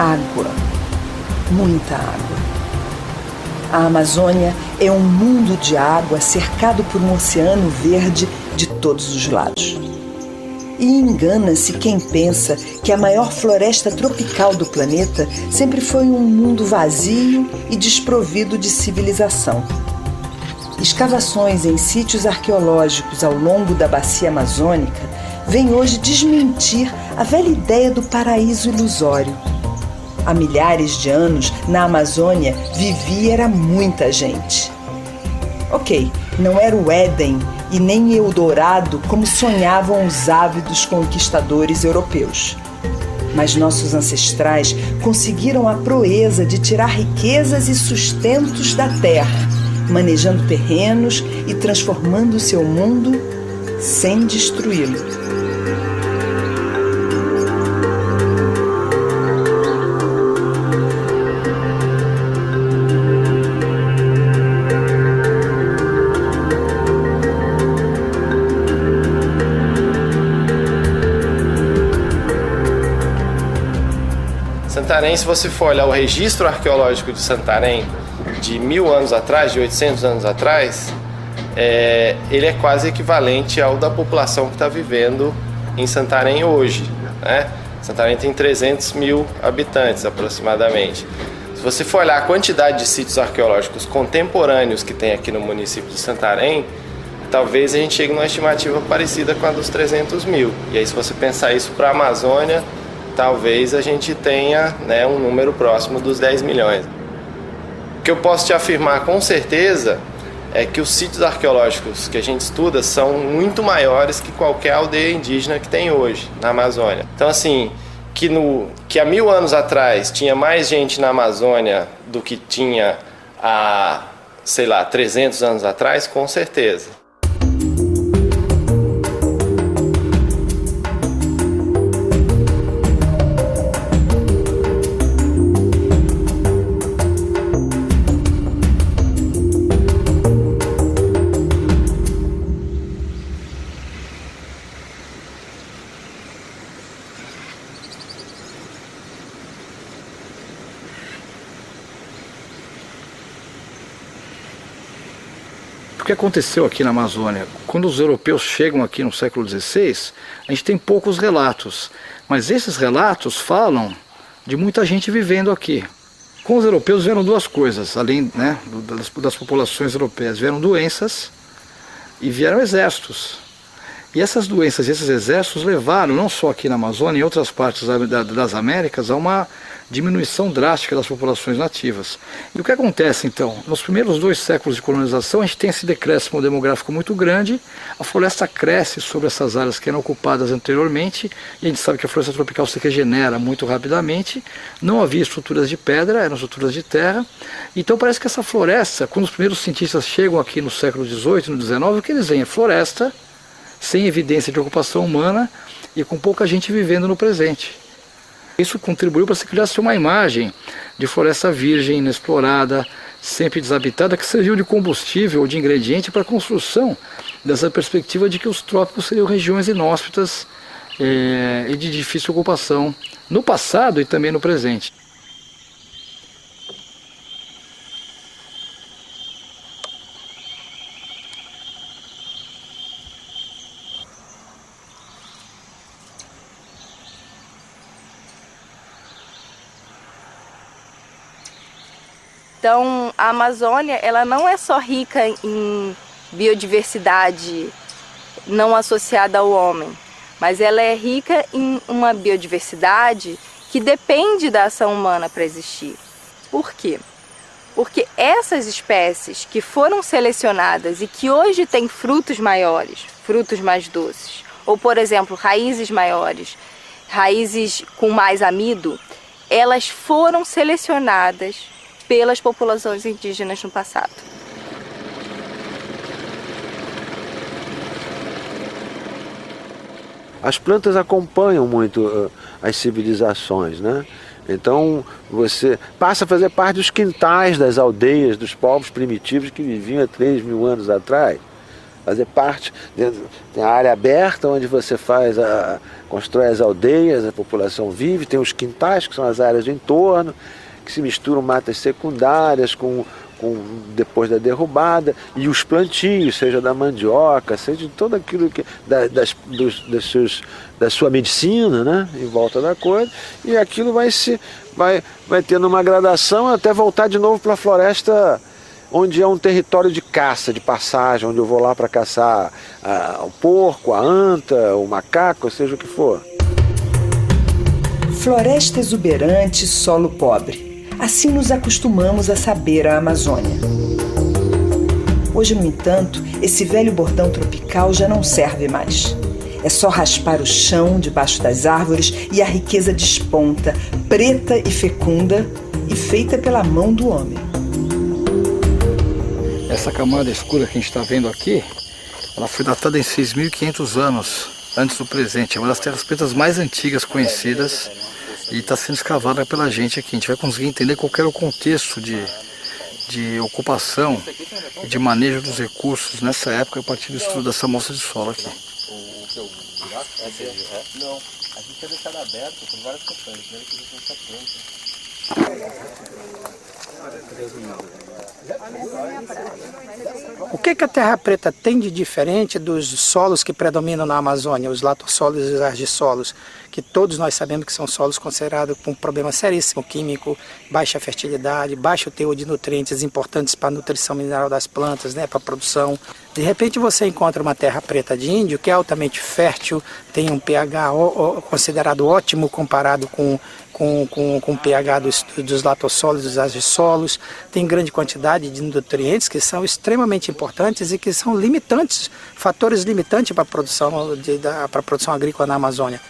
água, muita água. A Amazônia é um mundo de água cercado por um oceano verde de todos os lados. E engana-se quem pensa que a maior floresta tropical do planeta sempre foi um mundo vazio e desprovido de civilização. Escavações em sítios arqueológicos ao longo da bacia amazônica vêm hoje desmentir a velha ideia do paraíso ilusório. Há milhares de anos, na Amazônia, vivia muita gente. Ok, não era o Éden e nem Eldorado como sonhavam os ávidos conquistadores europeus. Mas nossos ancestrais conseguiram a proeza de tirar riquezas e sustentos da terra, manejando terrenos e transformando seu mundo sem destruí-lo. Santarém, se você for olhar o registro arqueológico de Santarém de 1000 anos atrás, de 800 anos atrás, ele é quase equivalente ao da população que está vivendo em Santarém hoje, né? Santarém tem 300 mil habitantes aproximadamente. Se você for olhar a quantidade de sítios arqueológicos contemporâneos que tem aqui no município de Santarém, talvez a gente chegue numa estimativa parecida com a dos 300 mil. E aí, se você pensar isso para a Amazônia, talvez a gente tenha, né, um número próximo dos 10 milhões. O que eu posso te afirmar com certeza é que os sítios arqueológicos que a gente estuda são muito maiores que qualquer aldeia indígena que tem hoje na Amazônia. Então, assim, que há 1000 anos atrás tinha mais gente na Amazônia do que tinha há, 300 anos atrás, com certeza. O que aconteceu aqui na Amazônia? Quando os europeus chegam aqui no século XVI, a gente tem poucos relatos, mas esses relatos falam de muita gente vivendo aqui. Com os europeus vieram duas coisas, além, né, das populações europeias, vieram doenças e vieram exércitos. E essas doenças e esses exércitos levaram, não só aqui na Amazônia, em outras partes das Américas, a uma diminuição drástica das populações nativas. E o que acontece então? Nos primeiros 2 séculos de colonização a gente tem esse decréscimo demográfico muito grande, a floresta cresce sobre essas áreas que eram ocupadas anteriormente, e a gente sabe que a floresta tropical se regenera muito rapidamente, não havia estruturas de pedra, eram estruturas de terra, então parece que essa floresta, quando os primeiros cientistas chegam aqui no século XVIII, no XIX, o que eles veem é floresta, sem evidência de ocupação humana e com pouca gente vivendo no presente. Isso contribuiu para se criar uma imagem de floresta virgem, inexplorada, sempre desabitada, que serviu de combustível ou de ingrediente para a construção dessa perspectiva de que os trópicos seriam regiões inóspitas e de difícil ocupação no passado e também no presente. Então, a Amazônia, ela não é só rica em biodiversidade não associada ao homem, mas ela é rica em uma biodiversidade que depende da ação humana para existir. Por quê? Porque essas espécies que foram selecionadas e que hoje têm frutos maiores, frutos mais doces, ou, por exemplo, raízes maiores, raízes com mais amido, elas foram selecionadas pelas populações indígenas no passado. As plantas acompanham muito as civilizações, né? Então você passa a fazer parte dos quintais das aldeias, dos povos primitivos que viviam há 3.000 anos atrás. fazer parte. Tem a área aberta onde você constrói as aldeias, a população vive, tem os quintais, que são as áreas do entorno, que se misturam matas secundárias com depois da derrubada, e os plantios, seja da mandioca, seja de tudo aquilo que da sua medicina, né, em volta da coisa, e aquilo vai tendo uma gradação até voltar de novo para a floresta, onde é um território de caça, de passagem, onde eu vou lá para caçar o porco, a anta, o macaco, seja o que for. Floresta exuberante, solo pobre. Assim nos acostumamos a saber a Amazônia. Hoje, no entanto, esse velho bordão tropical já não serve mais. É só raspar o chão debaixo das árvores e a riqueza desponta, preta e fecunda, e feita pela mão do homem. Essa camada escura que a gente está vendo aqui, ela foi datada em 6.500 anos antes do presente. É uma das terras pretas mais antigas conhecidas e está sendo escavada pela gente aqui. A gente vai conseguir entender qual era o contexto de ocupação e de manejo dos recursos nessa época a partir do estudo dessa amostra de solo aqui. Não, a gente tinha deixado aberto por várias questões. Primeiro que a gente não está pronto. O que a terra preta tem de diferente dos solos que predominam na Amazônia, os latossolos e os argissolos, que todos nós sabemos que são solos considerados com um problema seríssimo químico, baixa fertilidade, baixo teor de nutrientes importantes para a nutrição mineral das plantas, né, para a produção. De repente você encontra uma terra preta de índio que é altamente fértil, tem um pH considerado ótimo comparado com o pH dos latossolos e dos argissolos, tem grande quantidade de nutrientes que são extremamente importantes e que são limitantes, fatores limitantes para a produção agrícola na Amazônia.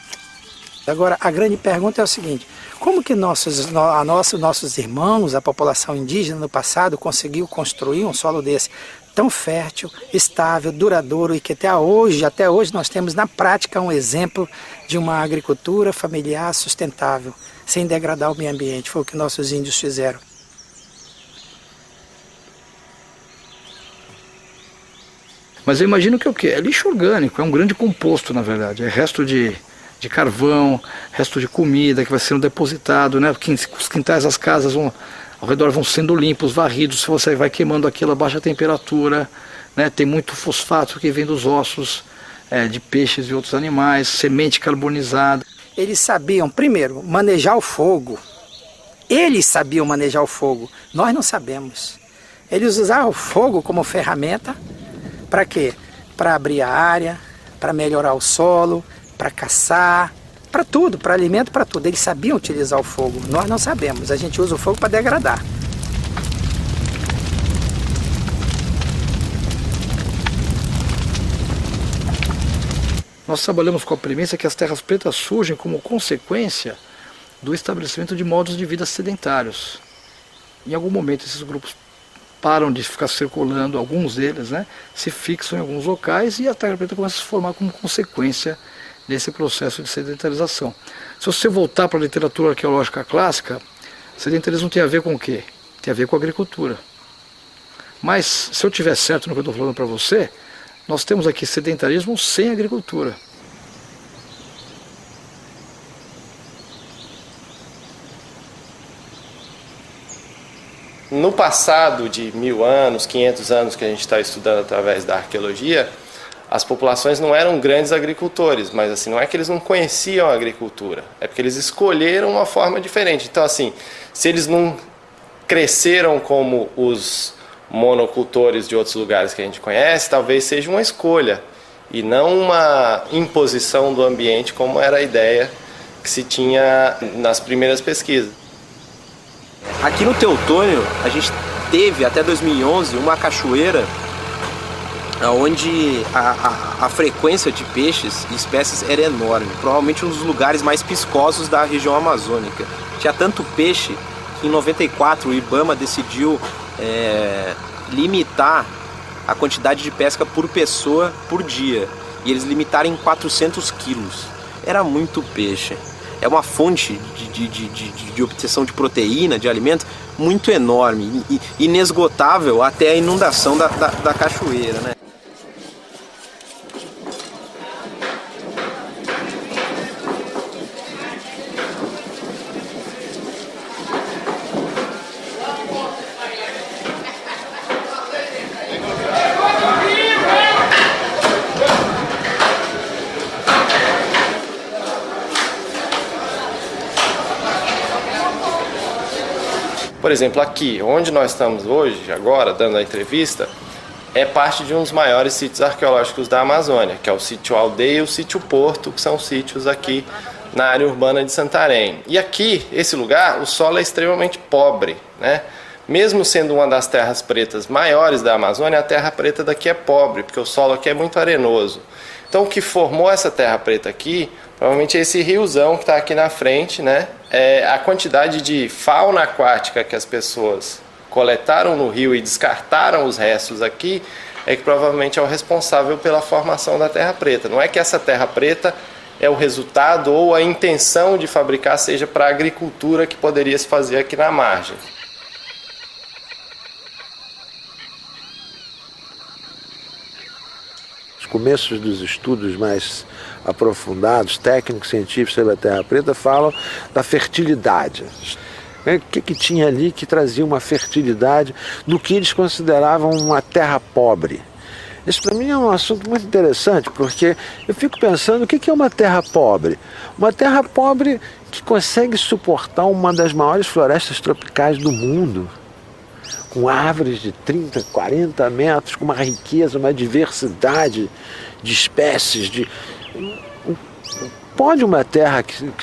Agora, a grande pergunta é o seguinte: como que nossos irmãos, a população indígena no passado, conseguiu construir um solo desse tão fértil, estável, duradouro e que até hoje nós temos na prática um exemplo de uma agricultura familiar sustentável, sem degradar o meio ambiente? Foi o que nossos índios fizeram. Mas eu imagino que é o quê? É lixo orgânico, é um grande composto, na verdade. É resto de carvão, resto de comida que vai sendo depositado, né? Os quintais das casas ao redor vão sendo limpos, varridos, se você vai queimando aquilo a baixa temperatura, né? Tem muito fosfato que vem dos ossos de peixes e outros animais, semente carbonizada. Eles sabiam, primeiro, manejar o fogo. Eles sabiam manejar o fogo, nós não sabemos. Eles usavam o fogo como ferramenta, para quê? Para abrir a área, para melhorar o solo, para caçar, para tudo, para alimento, para tudo. Eles sabiam utilizar o fogo, nós não sabemos, a gente usa o fogo para degradar. Nós trabalhamos com a premissa que as terras pretas surgem como consequência do estabelecimento de modos de vida sedentários. Em algum momento esses grupos param de ficar circulando, alguns deles, né, se fixam em alguns locais e a terra preta começa a se formar como consequência desse processo de sedentarização. Se você voltar para a literatura arqueológica clássica, sedentarismo tem a ver com o quê? Tem a ver com a agricultura. Mas, se eu tiver certo no que eu estou falando para você, nós temos aqui sedentarismo sem agricultura. No passado de 1000 anos, 500 anos que a gente está estudando através da arqueologia, as populações não eram grandes agricultores, mas assim, não é que eles não conheciam a agricultura, é porque eles escolheram uma forma diferente. Então assim, se eles não cresceram como os monocultores de outros lugares que a gente conhece, talvez seja uma escolha e não uma imposição do ambiente como era a ideia que se tinha nas primeiras pesquisas. Aqui no Teutônio, a gente teve até 2011 uma cachoeira onde a frequência de peixes e espécies era enorme, provavelmente um dos lugares mais piscosos da região amazônica. Tinha tanto peixe que em 94 o IBAMA decidiu limitar a quantidade de pesca por pessoa por dia, e eles limitaram em 400 quilos. Era muito peixe. É uma fonte de obtenção de proteína, de alimento, muito enorme, inesgotável até a inundação da cachoeira, né? Por exemplo, aqui, onde nós estamos hoje, agora, dando a entrevista, é parte de um dos maiores sítios arqueológicos da Amazônia, que é o sítio Aldeia e o sítio Porto, que são sítios aqui na área urbana de Santarém. E aqui, esse lugar, o solo é extremamente pobre, né? Mesmo sendo uma das terras pretas maiores da Amazônia, a terra preta daqui é pobre, porque o solo aqui é muito arenoso. Então, o que formou essa terra preta aqui, provavelmente é esse riozão que está aqui na frente, né? A quantidade de fauna aquática que as pessoas coletaram no rio e descartaram os restos aqui, é que provavelmente é o responsável pela formação da terra preta. Não é que essa terra preta é o resultado ou a intenção de fabricar seja para a agricultura que poderia se fazer aqui na margem. Começos dos estudos mais aprofundados, técnicos, científicos sobre a terra preta falam da fertilidade. O que tinha ali que trazia uma fertilidade do que eles consideravam uma terra pobre? Isso para mim é um assunto muito interessante, porque eu fico pensando o que é uma terra pobre? Uma terra pobre que consegue suportar uma das maiores florestas tropicais do mundo, com árvores de 30, 40 metros, com uma riqueza, uma diversidade de espécies. Pode uma terra que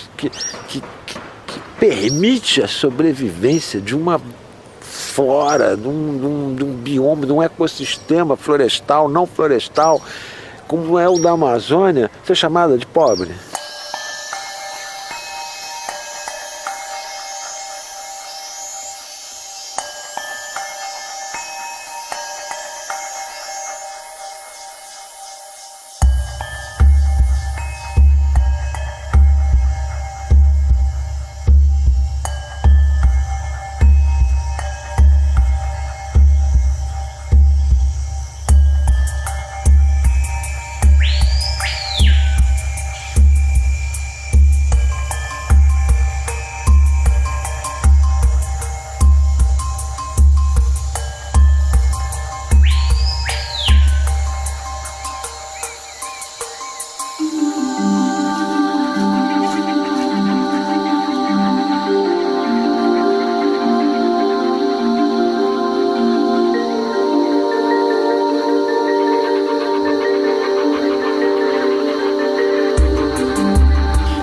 permite a sobrevivência de uma flora, de um bioma, de um ecossistema florestal, não florestal, como é o da Amazônia, ser chamada de pobre?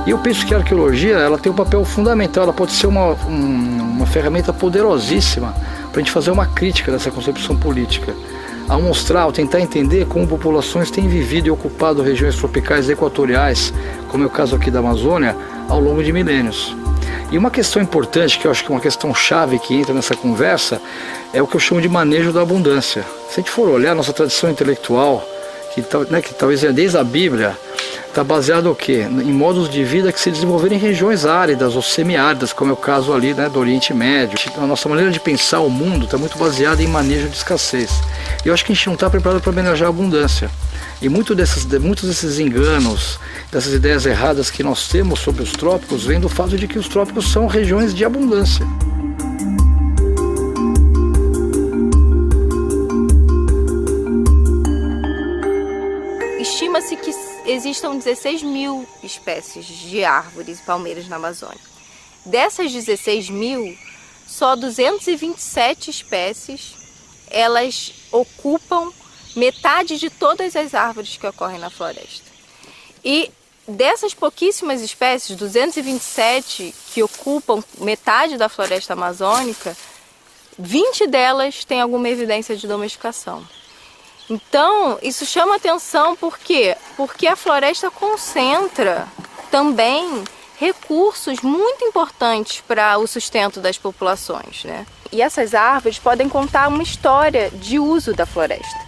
E eu penso que a arqueologia ela tem um papel fundamental, ela pode ser uma ferramenta poderosíssima para a gente fazer uma crítica dessa concepção política, ao mostrar, ao tentar entender como populações têm vivido e ocupado regiões tropicais e equatoriais, como é o caso aqui da Amazônia, ao longo de milênios. E uma questão importante, que eu acho que é uma questão chave que entra nessa conversa, é o que eu chamo de manejo da abundância. Se a gente for olhar nossa tradição intelectual, que talvez desde a Bíblia, está baseado o quê? Em modos de vida que se desenvolveram em regiões áridas ou semiáridas, como é o caso ali, né, do Oriente Médio. A nossa maneira de pensar o mundo está muito baseada em manejo de escassez. E eu acho que a gente não está preparado para manejar a abundância. E muitos desses enganos, dessas ideias erradas que nós temos sobre os trópicos, vem do fato de que os trópicos são regiões de abundância. Estima-se que existam 16 mil espécies de árvores e palmeiras na Amazônia. Dessas 16 mil, só 227 espécies elas ocupam metade de todas as árvores que ocorrem na floresta. E dessas pouquíssimas espécies, 227 que ocupam metade da floresta amazônica, 20 delas têm alguma evidência de domesticação. Então, isso chama atenção por quê? Porque a floresta concentra também recursos muito importantes para o sustento das populações, né? E essas árvores podem contar uma história de uso da floresta.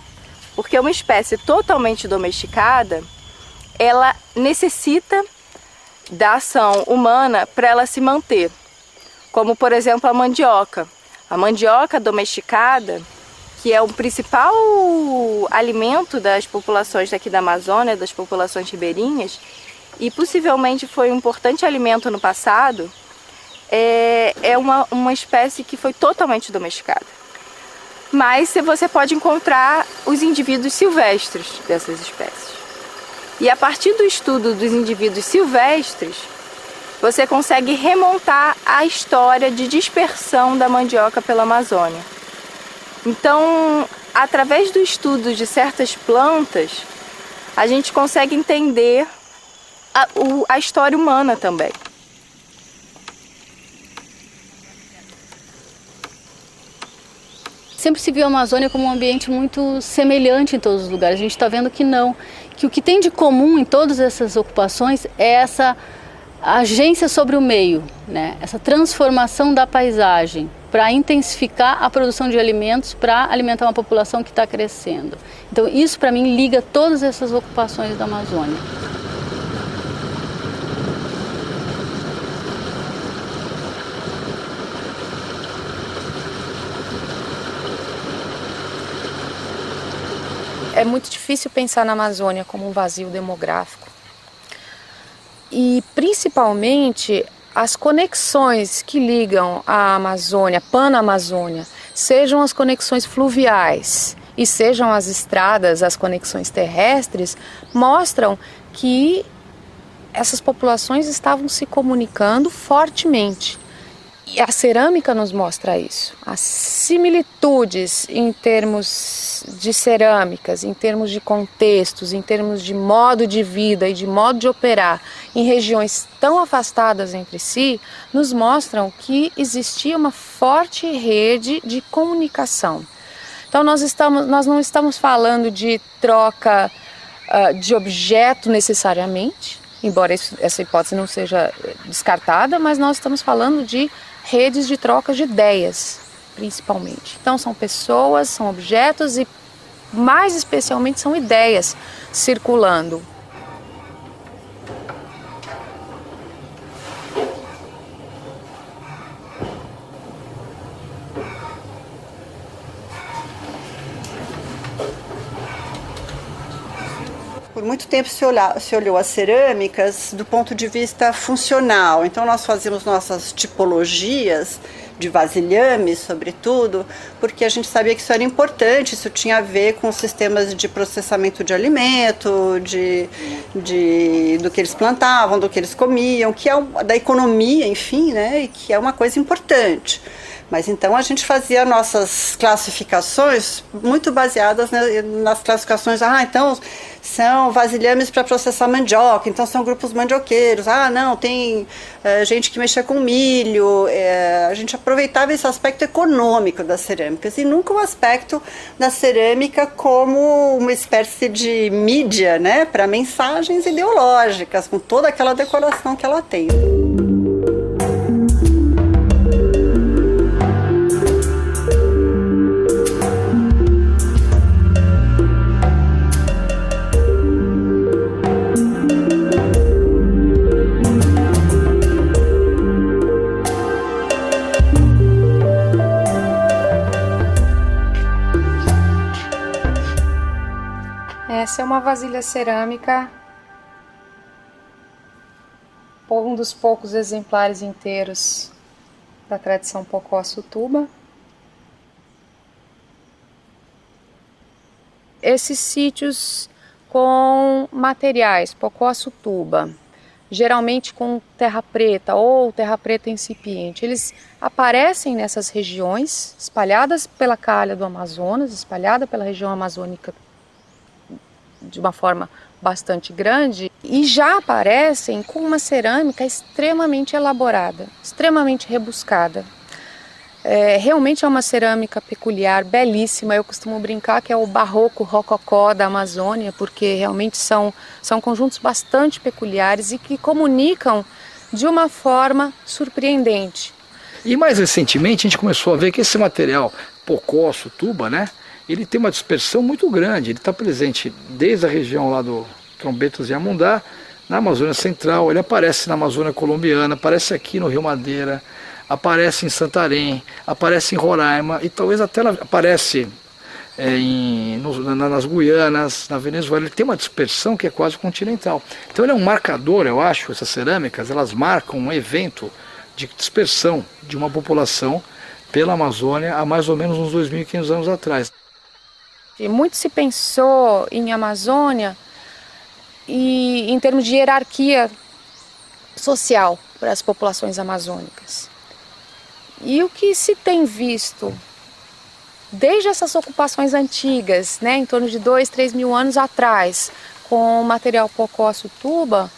Porque uma espécie totalmente domesticada, ela necessita da ação humana para ela se manter. Como, por exemplo, a mandioca. A mandioca domesticada, que é o principal alimento das populações daqui da Amazônia, das populações ribeirinhas, e possivelmente foi um importante alimento no passado, é uma espécie que foi totalmente domesticada. Mas você pode encontrar os indivíduos silvestres dessas espécies. E a partir do estudo dos indivíduos silvestres, você consegue remontar a história de dispersão da mandioca pela Amazônia. Então, através do estudo de certas plantas, a gente consegue entender a história humana também. Sempre se viu a Amazônia como um ambiente muito semelhante em todos os lugares. A gente está vendo que não, que o que tem de comum em todas essas ocupações é essa agência sobre o meio, né? Essa transformação da paisagem para intensificar a produção de alimentos para alimentar uma população que está crescendo. Então isso para mim liga todas essas ocupações da Amazônia. É muito difícil pensar na Amazônia como um vazio demográfico. E principalmente as conexões que ligam a Amazônia, Panamazônia, sejam as conexões fluviais e sejam as estradas, as conexões terrestres, mostram que essas populações estavam se comunicando fortemente. E a cerâmica nos mostra isso. As similitudes em termos de cerâmicas, em termos de contextos, em termos de modo de vida e de modo de operar em regiões tão afastadas entre si, nos mostram que existia uma forte rede de comunicação. Então nós não estamos falando de troca de objeto necessariamente, embora essa hipótese não seja descartada, mas nós estamos falando de redes de troca de ideias, principalmente. Então são pessoas, são objetos e mais especialmente são ideias circulando. Por muito tempo se olhou as cerâmicas do ponto de vista funcional. Então nós fazíamos nossas tipologias de vasilhames, sobretudo, porque a gente sabia que isso era importante, isso tinha a ver com os sistemas de processamento de alimento, do que eles plantavam, do que eles comiam, que é da economia, enfim, né, e que é uma coisa importante. Mas então a gente fazia nossas classificações muito baseadas nas classificações. Então são vasilhames para processar mandioca, então são grupos mandioqueiros. Não, tem gente que mexia com milho. A gente aproveitava esse aspecto econômico das cerâmicas e nunca o aspecto da cerâmica como uma espécie de mídia, né, para mensagens ideológicas, com toda aquela decoração que ela tem. Essa é uma vasilha cerâmica, um dos poucos exemplares inteiros da tradição Pocó-Açutuba. Esses sítios com materiais Pocó-Açutuba, geralmente com terra preta ou terra preta incipiente, eles aparecem nessas regiões, espalhadas pela calha do Amazonas, espalhada pela região amazônica de uma forma bastante grande, e já aparecem com uma cerâmica extremamente elaborada, extremamente rebuscada. Realmente é uma cerâmica peculiar, belíssima. Eu costumo brincar que é o barroco rococó da Amazônia, porque realmente são conjuntos bastante peculiares e que comunicam de uma forma surpreendente. E mais recentemente a gente começou a ver que esse material Pocó-Açutuba, né, ele tem uma dispersão muito grande. Ele está presente desde a região lá do Trombetas e Amundá, na Amazônia Central, ele aparece na Amazônia Colombiana, aparece aqui no Rio Madeira, aparece em Santarém, aparece em Roraima e talvez até aparece nas Guianas, na Venezuela. Ele tem uma dispersão que é quase continental. Então ele é um marcador, eu acho, essas cerâmicas, elas marcam um evento de dispersão de uma população pela Amazônia há mais ou menos uns 2.500 anos atrás. E muito se pensou em Amazônia e em termos de hierarquia social. para as populações amazônicas. E o que se tem visto desde essas ocupações antigas, né, em torno de 2, 3 mil anos atrás, com o material Pocó-Açutuba,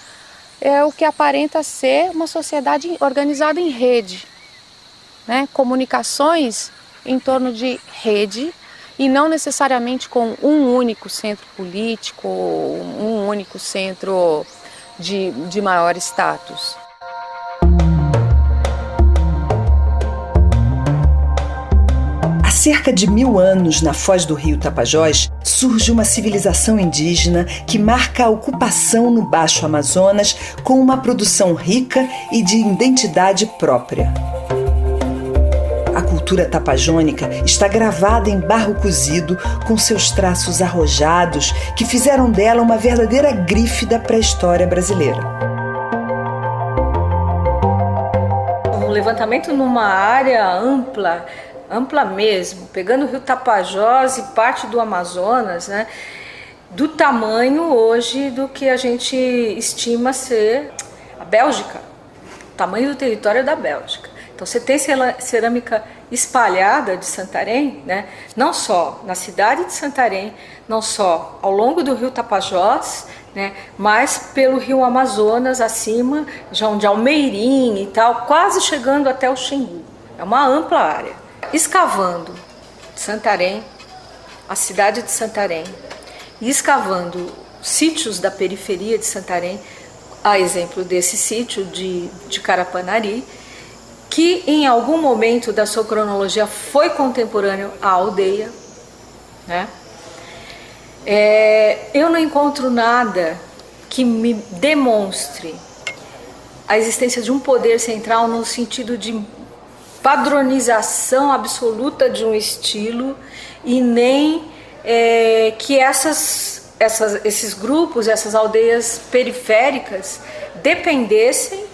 é o que aparenta ser uma sociedade organizada em rede, né, comunicações em torno de rede e não necessariamente com um único centro político, um único centro de maior status. Há cerca de 1000 anos, na foz do rio Tapajós, surge uma civilização indígena que marca a ocupação no Baixo Amazonas com uma produção rica e de identidade própria. A cultura tapajônica está gravada em barro cozido com seus traços arrojados que fizeram dela uma verdadeira grife da pré-história brasileira. Um levantamento numa área ampla mesmo, pegando o rio Tapajós e parte do Amazonas, né, do tamanho hoje do que a gente estima ser a Bélgica, o tamanho do território da Bélgica. Então você tem cerâmica espalhada de Santarém, né, não só na cidade de Santarém, não só ao longo do rio Tapajós, né, mas pelo rio Amazonas acima, já de Almeirim e tal, quase chegando até o Xingu. É uma ampla área. Escavando Santarém, a cidade de Santarém, e escavando sítios da periferia de Santarém, a exemplo desse sítio de Carapanari, que em algum momento da sua cronologia foi contemporâneo à aldeia, né? Eu não encontro nada que me demonstre a existência de um poder central no sentido de padronização absoluta de um estilo e nem que esses grupos, essas aldeias periféricas dependessem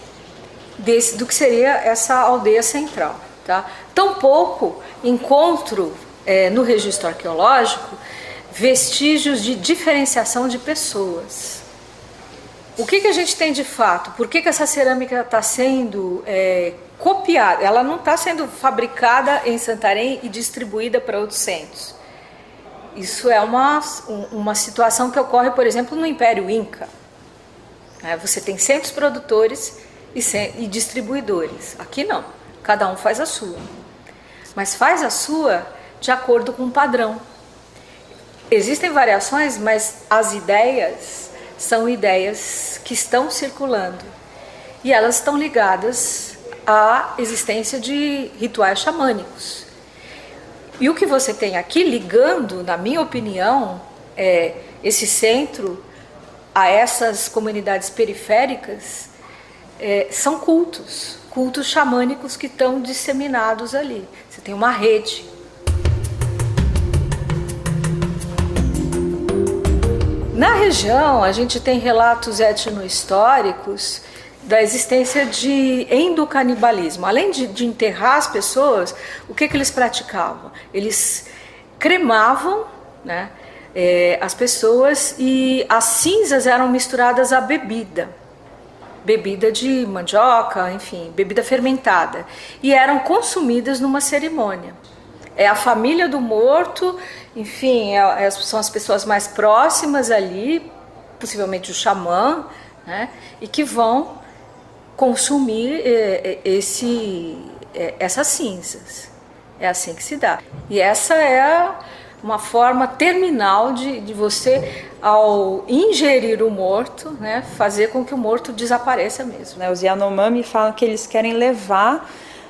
do que seria essa aldeia central, tá? Tampouco encontro no registro arqueológico vestígios de diferenciação de pessoas. O que a gente tem de fato? Por que essa cerâmica está sendo copiada? Ela não está sendo fabricada em Santarém e distribuída para outros centros. Isso é uma situação que ocorre, por exemplo, no Império Inca. Você tem centros produtores e distribuidores. Aqui não, cada um faz a sua. Mas faz a sua de acordo com um padrão. Existem variações, mas as ideias são ideias que estão circulando e elas estão ligadas à existência de rituais xamânicos. E o que você tem aqui ligando, na minha opinião, esse centro a essas comunidades periféricas são cultos xamânicos que estão disseminados ali. Você tem uma rede. Na região, a gente tem relatos etno-históricos da existência de endocanibalismo. Além de enterrar as pessoas, o que eles praticavam? Eles cremavam, né, as pessoas e as cinzas eram misturadas à bebida de mandioca, enfim, bebida fermentada, e eram consumidas numa cerimônia. A família do morto, enfim, são as pessoas mais próximas ali, possivelmente o xamã, né, e que vão consumir essas cinzas. É assim que se dá. E essa é uma forma terminal de você, ao ingerir o morto, né, fazer com que o morto desapareça mesmo. Os Yanomami falam que eles querem levar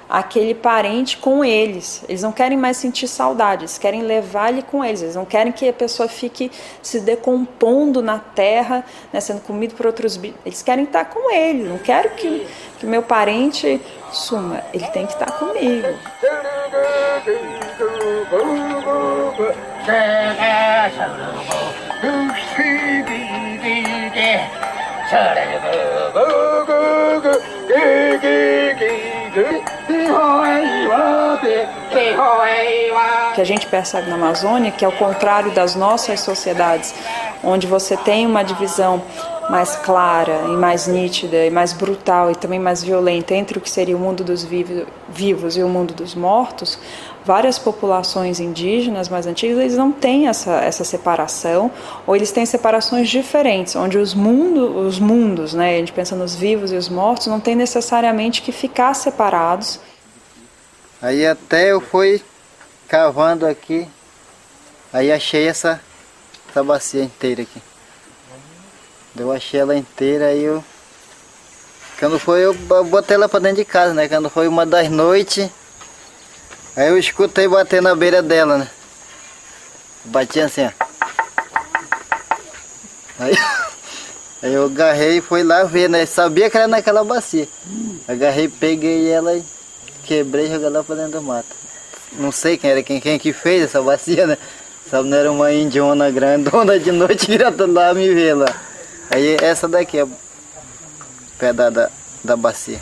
aquele parente com eles. Eles não querem mais sentir saudade, eles querem levar ele com eles. Eles não querem que a pessoa fique se decompondo na terra, né, sendo comido por outros bichos. Eles querem estar com ele. Não quero que o meu parente suma. Ele tem que estar comigo. Que a gente percebe na Amazônia, que ao contrário das nossas sociedades, onde você tem uma divisão mais clara e mais nítida e mais brutal e também mais violenta entre o que seria o mundo dos vivos e o mundo dos mortos, várias populações indígenas mais antigas, eles não têm essa separação, ou eles têm separações diferentes, onde os mundos, né, a gente pensa nos vivos e os mortos, não tem necessariamente que ficar separados. Aí até eu fui cavando aqui, aí achei essa bacia inteira aqui. Eu achei ela inteira, aí quando foi eu botei ela pra dentro de casa, né? Quando foi uma das noites, aí eu escutei bater na beira dela, né? Bati assim, ó. Aí eu agarrei e fui lá ver, né? Sabia que era naquela bacia. Agarrei, peguei ela e quebrei e joguei lá pra dentro do mato. Não sei quem era, quem que fez essa bacia, né? Sabe, não era uma indiona grandona de noite que ia lá me ver lá. Aí essa daqui é o pé da bacia.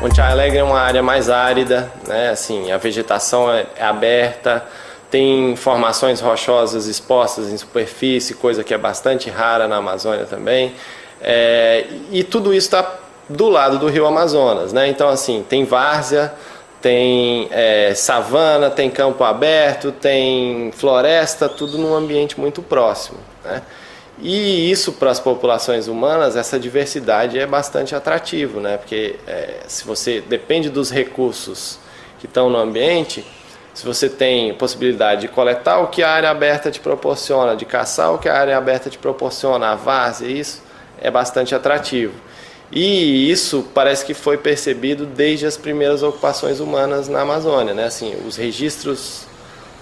Monte Alegre é uma área mais árida, né? Assim, a vegetação é aberta, tem formações rochosas expostas em superfície, coisa que é bastante rara na Amazônia também. E tudo isso está do lado do rio Amazonas, né? Então, assim, tem várzea, tem savana, tem campo aberto, tem floresta, tudo num ambiente muito próximo, né? E isso para as populações humanas, essa diversidade é bastante atrativo, né? Porque se você depende dos recursos que estão no ambiente, se você tem possibilidade de coletar o que a área aberta te proporciona, de caçar o que a área aberta te proporciona, a várzea, isso é bastante atrativo. E isso parece que foi percebido desde as primeiras ocupações humanas na Amazônia, né? Assim,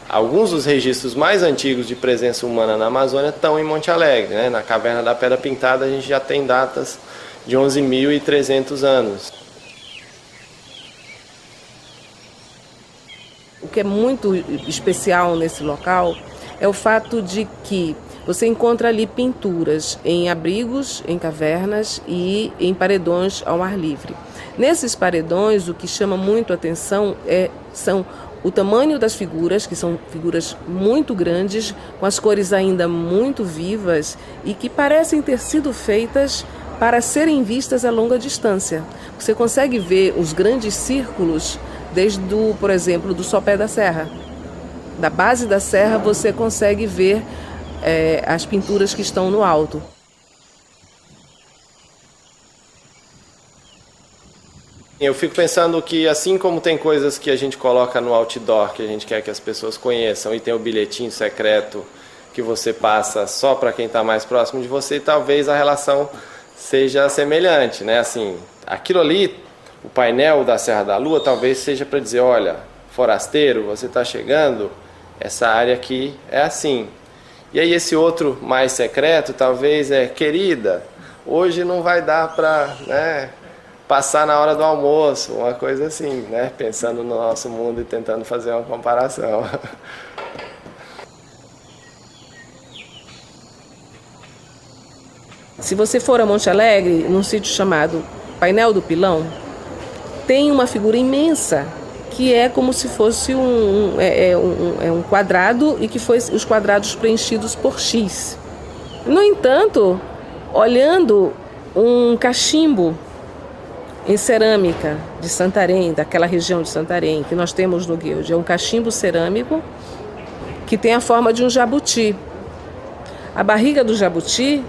alguns dos registros mais antigos de presença humana na Amazônia estão em Monte Alegre, né? Na Caverna da Pedra Pintada a gente já tem datas de 11.300 anos. O que é muito especial nesse local é o fato de que você encontra ali pinturas em abrigos, em cavernas e em paredões ao ar livre. Nesses paredões, o que chama muito a atenção são o tamanho das figuras, que são figuras muito grandes, com as cores ainda muito vivas e que parecem ter sido feitas para serem vistas a longa distância. Você consegue ver os grandes círculos desde, por exemplo, do sopé da serra. Da base da serra você consegue ver as pinturas que estão no alto. Eu fico pensando que assim como tem coisas que a gente coloca no outdoor, que a gente quer que as pessoas conheçam, e tem o bilhetinho secreto que você passa só para quem está mais próximo de você, talvez a relação seja semelhante, né? Assim, aquilo ali, o painel da Serra da Lua, talvez seja para dizer, olha, forasteiro, você está chegando, essa área aqui é assim. E aí esse outro mais secreto talvez querida, hoje não vai dar para, né, passar na hora do almoço, uma coisa assim, né? Pensando no nosso mundo e tentando fazer uma comparação. Se você for a Monte Alegre, num sítio chamado Painel do Pilão, tem uma figura imensa, que é como se fosse um quadrado e que foi os quadrados preenchidos por X. No entanto, olhando um cachimbo em cerâmica de Santarém, daquela região de Santarém, que nós temos no Guilde, é um cachimbo cerâmico que tem a forma de um jabuti. A barriga do jabuti,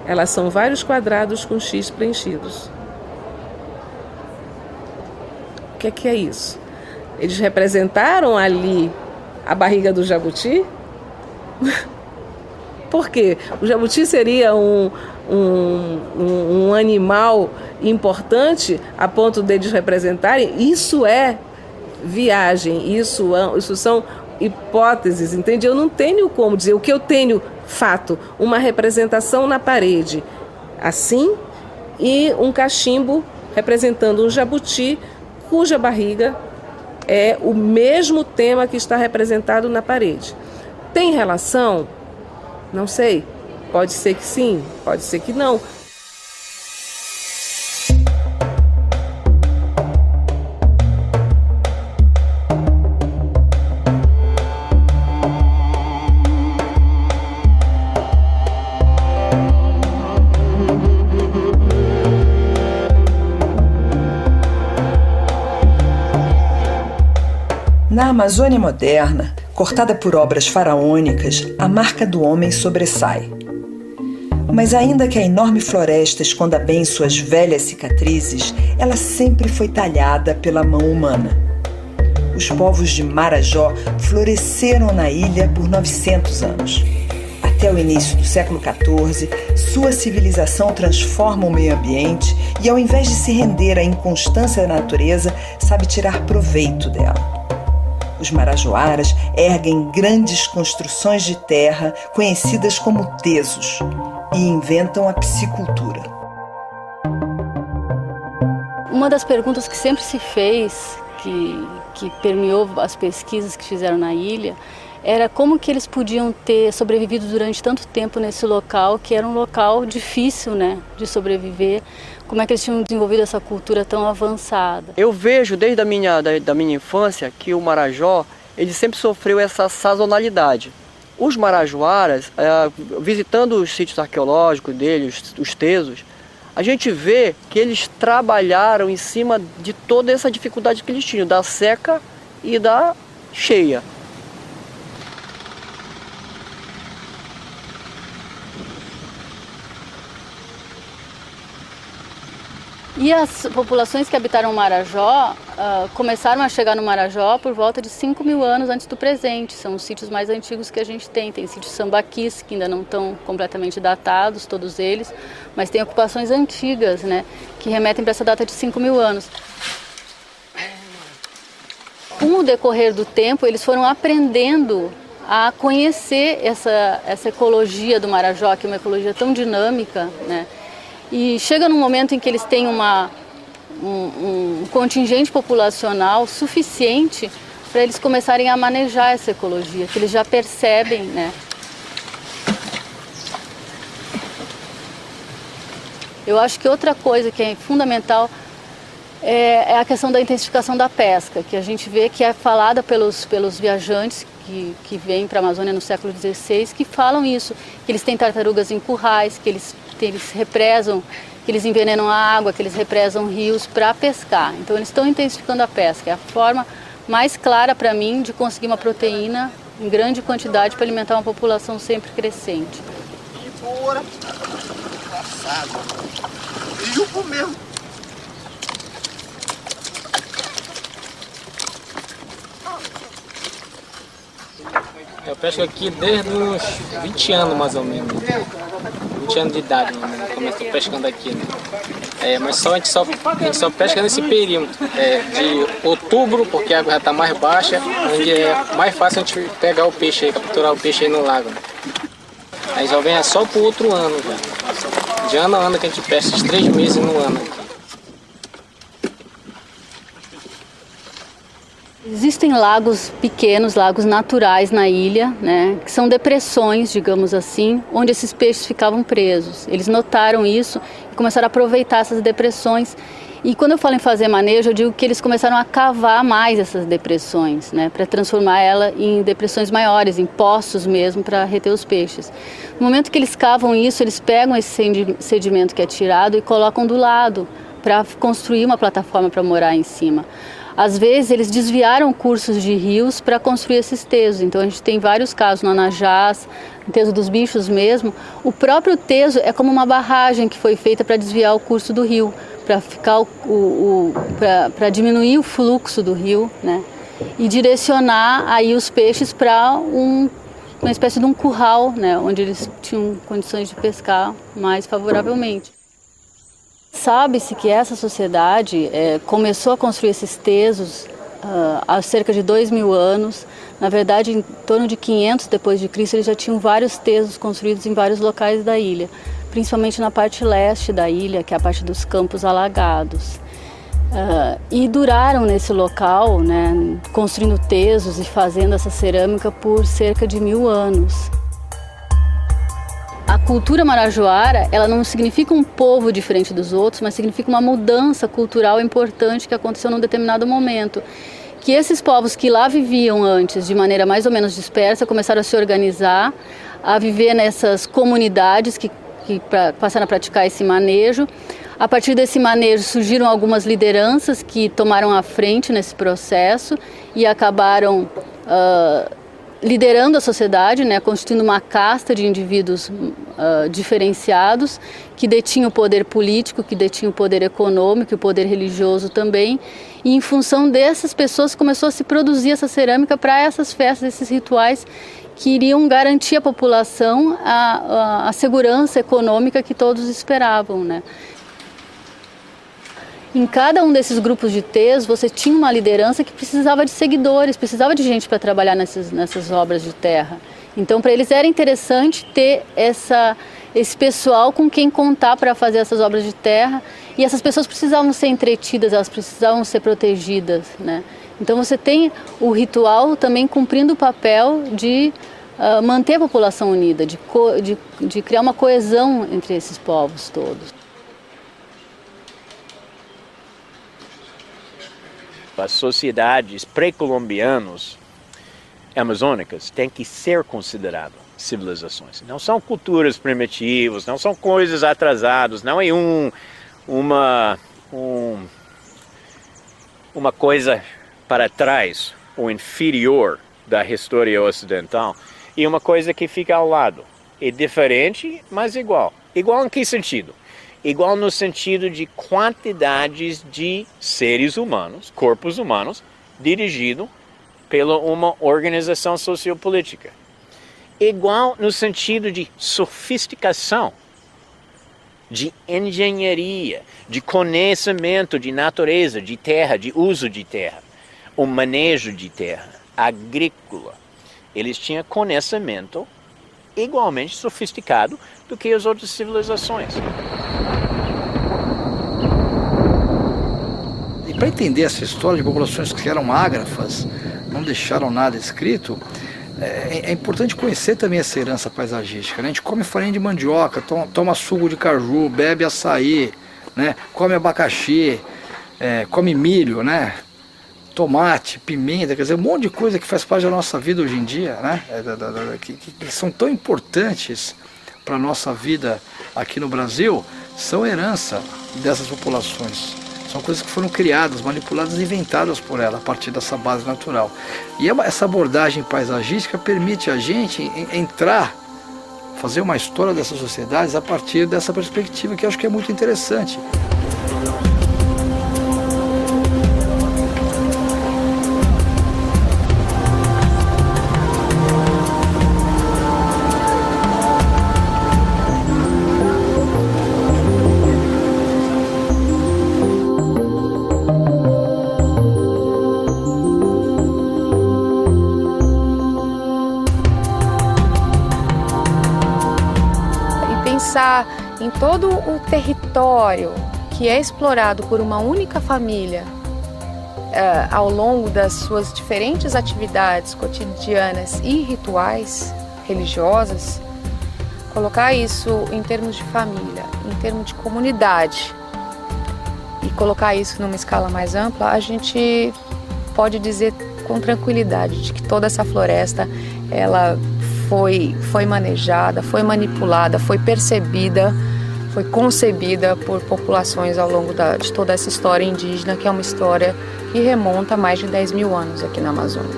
elas são vários quadrados com X preenchidos. O que é isso? Eles representaram ali a barriga do jabuti? Por quê? O jabuti seria um animal importante a ponto deles representarem? Isso é viagem, isso são hipóteses, entende? Eu não tenho como dizer. O que eu tenho, fato, uma representação na parede, assim, e um cachimbo representando um jabuti, cuja barriga é o mesmo tema que está representado na parede. Tem relação? Não sei. Pode ser que sim, pode ser que não. Na Amazônia moderna, cortada por obras faraônicas, a marca do homem sobressai. Mas ainda que a enorme floresta esconda bem suas velhas cicatrizes, ela sempre foi talhada pela mão humana. Os povos de Marajó floresceram na ilha por 900 anos. Até o início do século XIV, sua civilização transforma o meio ambiente e, ao invés de se render à inconstância da natureza, sabe tirar proveito dela. Os marajoaras erguem grandes construções de terra conhecidas como tesos e inventam a piscicultura. Uma das perguntas que sempre se fez, que permeou as pesquisas que fizeram na ilha, era como que eles podiam ter sobrevivido durante tanto tempo nesse local, que era um local difícil, né, de sobreviver. Como é que eles tinham desenvolvido essa cultura tão avançada? Eu vejo desde a minha infância que o Marajó ele sempre sofreu essa sazonalidade. Os marajoaras, visitando os sítios arqueológicos deles, os tesos, a gente vê que eles trabalharam em cima de toda essa dificuldade que eles tinham, da seca e da cheia. E as populações que habitaram o Marajó começaram a chegar no Marajó por volta de 5.000 anos antes do presente. São os sítios mais antigos que a gente tem. Tem sítios sambaquis, que ainda não estão completamente datados, todos eles, mas tem ocupações antigas, né, que remetem para essa data de 5.000 anos. Com o decorrer do tempo, eles foram aprendendo a conhecer essa ecologia do Marajó, que é uma ecologia tão dinâmica, né? E chega num momento em que eles têm um contingente populacional suficiente para eles começarem a manejar essa ecologia, que eles já percebem, né? Eu acho que outra coisa que é fundamental é a questão da intensificação da pesca, que a gente vê que é falada pelos viajantes que vêm para a Amazônia no século XVI, que falam isso, que eles têm tartarugas em currais, que eles represam, que eles envenenam a água, que eles represam rios para pescar. Então eles estão intensificando a pesca. É a forma mais clara para mim de conseguir uma proteína em grande quantidade para alimentar uma população sempre crescente. E bora! Passado! Limpo mesmo! Eu pesco aqui desde os 20 anos mais ou menos. 20 anos de idade, né? Como eu estou pescando aqui, né? Mas a gente só pesca nesse período de outubro, porque a água já está mais baixa, onde é mais fácil a gente pegar o peixe aí, capturar o peixe aí no lago. Né? Aí já vem só pro outro ano, já. De ano a ano que a gente pesca, esses 3 meses no ano. Existem lagos pequenos, lagos naturais na ilha, né, que são depressões, digamos assim, onde esses peixes ficavam presos. Eles notaram isso e começaram a aproveitar essas depressões. E quando eu falo em fazer manejo, eu digo que eles começaram a cavar mais essas depressões, né, para transformar ela em depressões maiores, em poços mesmo, para reter os peixes. No momento que eles cavam isso, eles pegam esse sedimento que é tirado e colocam do lado para construir uma plataforma para morar em cima. Às vezes eles desviaram cursos de rios para construir esses tesos, então a gente tem vários casos no Anajás, no Teso dos Bichos mesmo. O próprio teso é como uma barragem que foi feita para desviar o curso do rio, para ficar para diminuir o fluxo do rio, né? E direcionar aí os peixes para uma espécie de um curral, né? Onde eles tinham condições de pescar mais favoravelmente. Sabe-se que essa sociedade começou a construir esses tesos há cerca de 2.000 anos. Na verdade, em torno de 500 depois de Cristo, eles já tinham vários tesos construídos em vários locais da ilha, principalmente na parte leste da ilha, que é a parte dos campos alagados. E duraram nesse local, né, construindo tesos e fazendo essa cerâmica por cerca de 1.000 anos. A cultura marajoara, ela não significa um povo diferente dos outros, mas significa uma mudança cultural importante que aconteceu num determinado momento. Que esses povos que lá viviam antes, de maneira mais ou menos dispersa, começaram a se organizar, a viver nessas comunidades que que passaram a praticar esse manejo. A partir desse manejo surgiram algumas lideranças que tomaram a frente nesse processo e acabaram liderando a sociedade, né, constituindo uma casta de indivíduos diferenciados que detinham o poder político, que detinham o poder econômico e o poder religioso também. E em função dessas pessoas começou a se produzir essa cerâmica para essas festas, esses rituais que iriam garantir à população a segurança econômica que todos esperavam, né? Em cada um desses grupos de Tês, você tinha uma liderança que precisava de seguidores, precisava de gente para trabalhar nessas obras de terra. Então, para eles era interessante ter esse pessoal com quem contar para fazer essas obras de terra. E essas pessoas precisavam ser entretidas, elas precisavam ser protegidas, né? Então, você tem o ritual também cumprindo o papel de manter a população unida, de criar uma coesão entre esses povos todos. As sociedades pré-colombianas amazônicas têm que ser consideradas civilizações. Não são culturas primitivas, não são coisas atrasadas, não é uma coisa para trás ou inferior da história ocidental e uma coisa que fica ao lado. É diferente, mas igual. Igual em que sentido? Igual no sentido de quantidades de seres humanos, corpos humanos, dirigidos pela uma organização sociopolítica. Igual no sentido de sofisticação, de engenharia, de conhecimento de natureza, de terra, de uso de terra, o manejo de terra, agrícola. Eles tinham conhecimento igualmente sofisticado do que as outras civilizações. E para entender essa história de populações que eram ágrafas, não deixaram nada escrito, é importante conhecer também essa herança paisagística, né? A gente come farinha de mandioca, toma suco de caju, bebe açaí, né? Come abacaxi, come milho, né? Tomate, pimenta, quer dizer, um monte de coisa que faz parte da nossa vida hoje em dia, né? Que são tão importantes para a nossa vida aqui no Brasil, são herança dessas populações. São coisas que foram criadas, manipuladas e inventadas por ela a partir dessa base natural. E essa abordagem paisagística permite a gente entrar, fazer uma história dessas sociedades a partir dessa perspectiva, que eu acho que é muito interessante. Em todo o território que é explorado por uma única família ao longo das suas diferentes atividades cotidianas e rituais religiosas, colocar isso em termos de família, em termos de comunidade e colocar isso numa escala mais ampla, a gente pode dizer com tranquilidade de que toda essa floresta ela foi manejada, foi manipulada, foi percebida, foi concebida por populações ao longo de toda essa história indígena, que é uma história que remonta a mais de 10 mil anos aqui na Amazônia.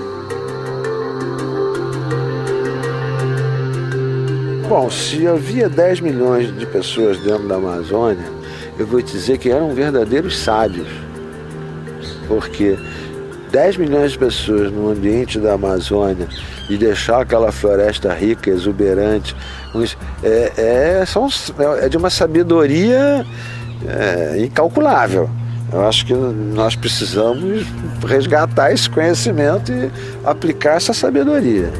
Bom, se havia 10 milhões de pessoas dentro da Amazônia, eu vou te dizer que eram verdadeiros sábios, porque 10 milhões de pessoas no ambiente da Amazônia e deixar aquela floresta rica, exuberante, é de uma sabedoria incalculável. Eu acho que nós precisamos resgatar esse conhecimento e aplicar essa sabedoria.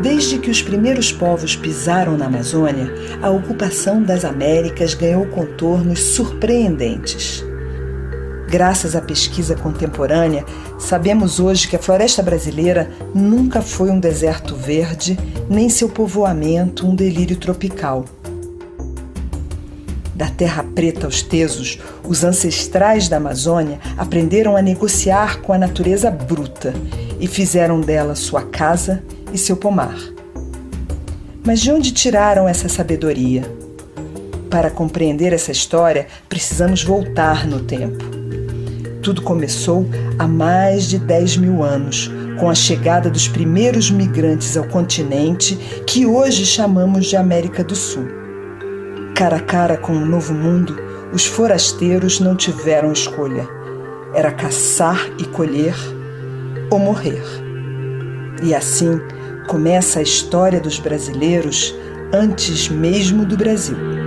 Desde que os primeiros povos pisaram na Amazônia, a ocupação das Américas ganhou contornos surpreendentes. Graças à pesquisa contemporânea, sabemos hoje que a floresta brasileira nunca foi um deserto verde, nem seu povoamento um delírio tropical. Da terra preta aos tesos, os ancestrais da Amazônia aprenderam a negociar com a natureza bruta e fizeram dela sua casa e seu pomar. Mas de onde tiraram essa sabedoria? Para compreender essa história, precisamos voltar no tempo. Tudo começou há mais de 10.000 anos, com a chegada dos primeiros migrantes ao continente, que hoje chamamos de América do Sul. Cara a cara com o novo mundo, os forasteiros não tiveram escolha. Era caçar e colher ou morrer. E assim começa a história dos brasileiros antes mesmo do Brasil.